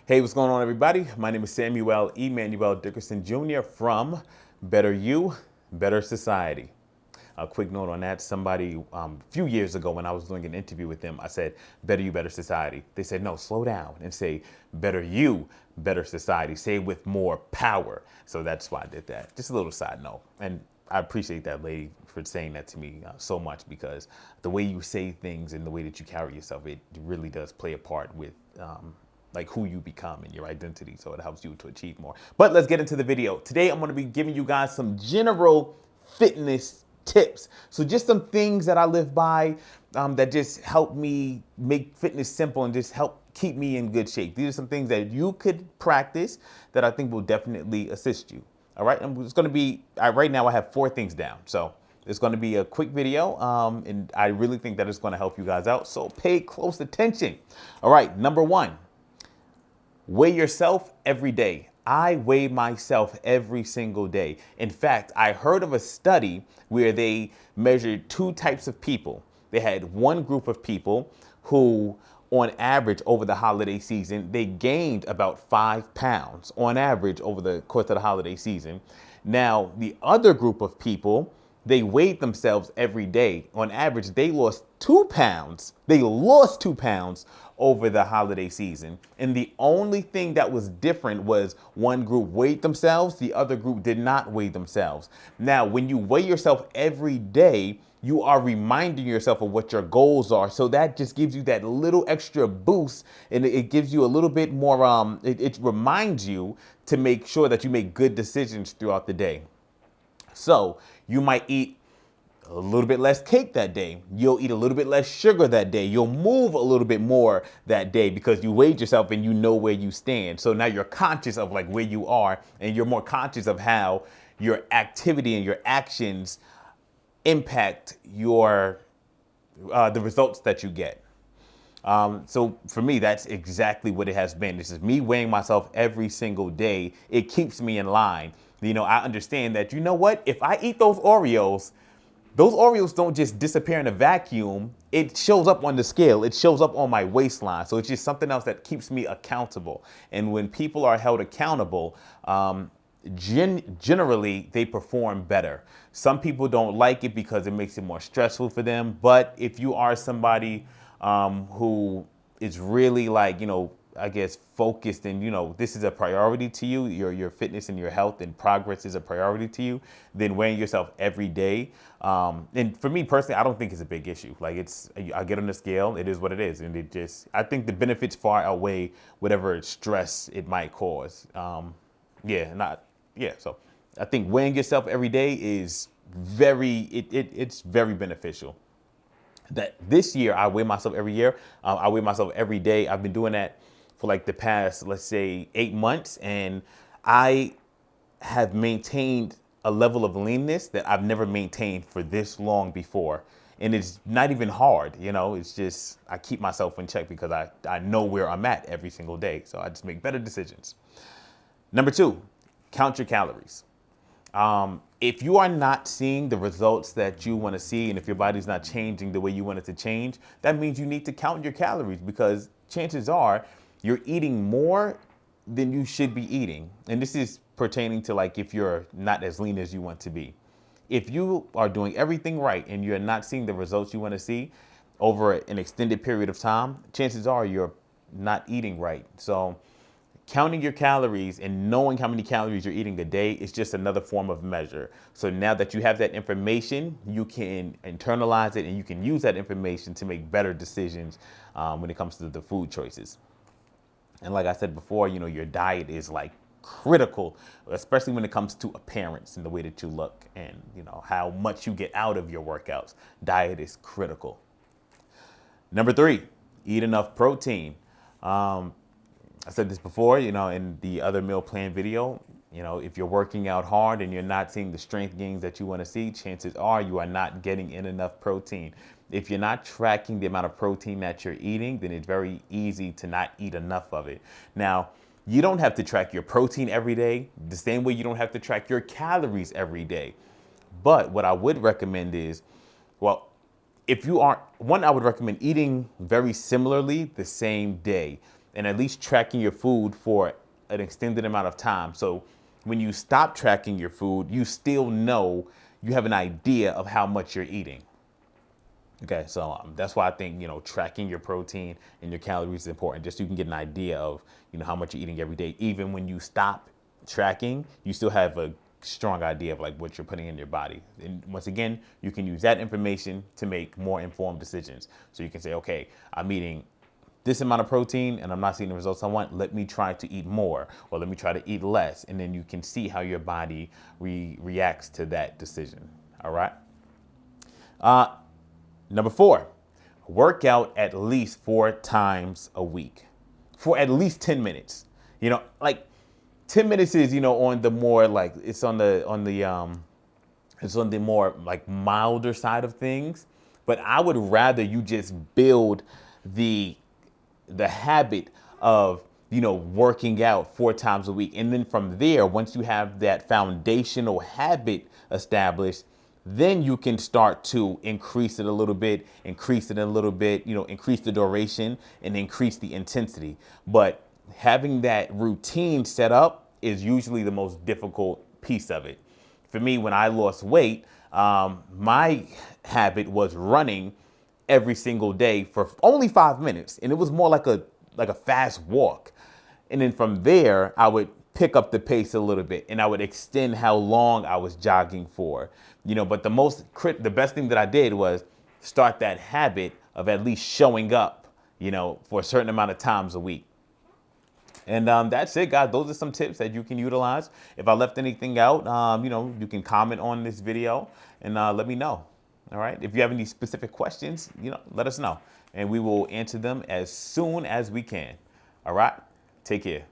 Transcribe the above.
Hey, what's going on, everybody? My name is Samuel Emanuel Dickerson Jr. from Better You, Better Society. A quick note on that. Somebody, a few years ago when I was doing an interview with them, I said, Better You, Better Society. They said, no, slow down and say, Better You, Better Society. Say it with more power. So that's why I did that. Just a little side note. And I appreciate that lady for saying that to me so much, because the way you say things and the way that you carry yourself, it really does play a part with like who you become and your identity. So it helps you to achieve more. But let's get into the video. Today, I'm going to be giving you guys some general fitness tips. So just some things that I live by that just help me make fitness simple and just help keep me in good shape. These are some things that you could practice that I think will definitely assist you. All right, and it's going to be, right now I have 4 things down. So it's going to be a quick video, and I really think that it's going to help you guys out. So pay close attention. All right, number 1, weigh yourself every day. I weigh myself every single day. In fact, I heard of a study where they measured 2 types of people. They had one group of people who, on average, over the holiday season, they gained about 5 pounds on average over the course of the holiday season. Now, the other group of people, they weighed themselves every day. On average, they lost 2 pounds. They lost 2 pounds over the holiday season. And the only thing that was different was one group weighed themselves, the other group did not weigh themselves. Now, when you weigh yourself every day, you are reminding yourself of what your goals are. So that just gives you that little extra boost, and it gives you a little bit more, it reminds you to make sure that you make good decisions throughout the day. So you might eat a little bit less cake that day. You'll eat a little bit less sugar that day. You'll move a little bit more that day because you weighed yourself and you know where you stand. So now you're conscious of like where you are, and you're more conscious of how your activity and your actions impact your the results that you get. So for me, that's exactly what it has been. This is me weighing myself every single day. It keeps me in line. You know, I understand that, you know what, if I eat those Oreos don't just disappear in a vacuum. It shows up on the scale. It shows up on my waistline. So it's just something else that keeps me accountable. And when people are held accountable, generally they perform better. Some people don't like it because it makes it more stressful for them. But if you are somebody who is really, like, you know, I guess focused, and you know this is a priority to you, your fitness and your health and progress is a priority to you, then weighing yourself every day, and for me personally, I don't think it's a big issue. Like, I get on the scale, it is what it is, and I think the benefits far outweigh whatever stress it might cause. So I think weighing yourself every day is it's very beneficial. That this year I weigh myself every year. I weigh myself every day. I've been doing that for like the past, let's say, 8 months, and I have maintained a level of leanness that I've never maintained for this long before. And it's not even hard, you know, it's just I keep myself in check because I know where I'm at every single day. So I just make better decisions. Number 2, count your calories. If you are not seeing the results that you want to see, and if your body's not changing the way you want it to change, that means you need to count your calories, because chances are you're eating more than you should be eating. And this is pertaining to, like, if you're not as lean as you want to be. If you are doing everything right and you're not seeing the results you want to see over an extended period of time, chances are you're not eating right. So counting your calories and knowing how many calories you're eating a day is just another form of measure. So now that you have that information, you can internalize it and you can use that information to make better decisions when it comes to the food choices. And like I said before, you know, your diet is like critical, especially when it comes to appearance and the way that you look and, you know, how much you get out of your workouts. Diet is critical. Number 3, eat enough protein. I said this before, you know, in the other meal plan video. You know, if you're working out hard and you're not seeing the strength gains that you want to see, chances are you are not getting in enough protein. If you're not tracking the amount of protein that you're eating, then it's very easy to not eat enough of it. Now, you don't have to track your protein every day, the same way you don't have to track your calories every day. But what I would recommend is, well, if you are, one, I would recommend eating very similarly the same day. and at least tracking your food for an extended amount of time. So when you stop tracking your food, you still know, you have an idea of how much you're eating. Okay, so that's why I think, tracking your protein and your calories is important, just so you can get an idea of, how much you're eating every day. Even when you stop tracking, you still have a strong idea of like what you're putting in your body. And once again, you can use that information to make more informed decisions. So you can say, okay, I'm eating this amount of protein and I'm not seeing the results I want. Let me try to eat more, or let me try to eat less. And then you can see how your body reacts to that decision. All right. Number 4, work out at least 4 times a week for at least 10 minutes. Like 10 minutes is, on the more like, it's on the more like milder side of things. But I would rather you just build the habit of, working out 4 times a week. And then from there, once you have that foundational habit established, then you can start to increase it a little bit, increase the duration and increase the intensity. But having that routine set up is usually the most difficult piece of it. For me, when I lost weight, my habit was running every single day for only 5 minutes. And it was more like a fast walk. And then from there, I would pick up the pace a little bit and I would extend how long I was jogging for. But the best thing that I did was start that habit of at least showing up, for a certain amount of times a week. And that's it, guys. Those are some tips that you can utilize. If I left anything out, you can comment on this video and let me know. All right. If you have any specific questions, let us know and we will answer them as soon as we can. All right. Take care.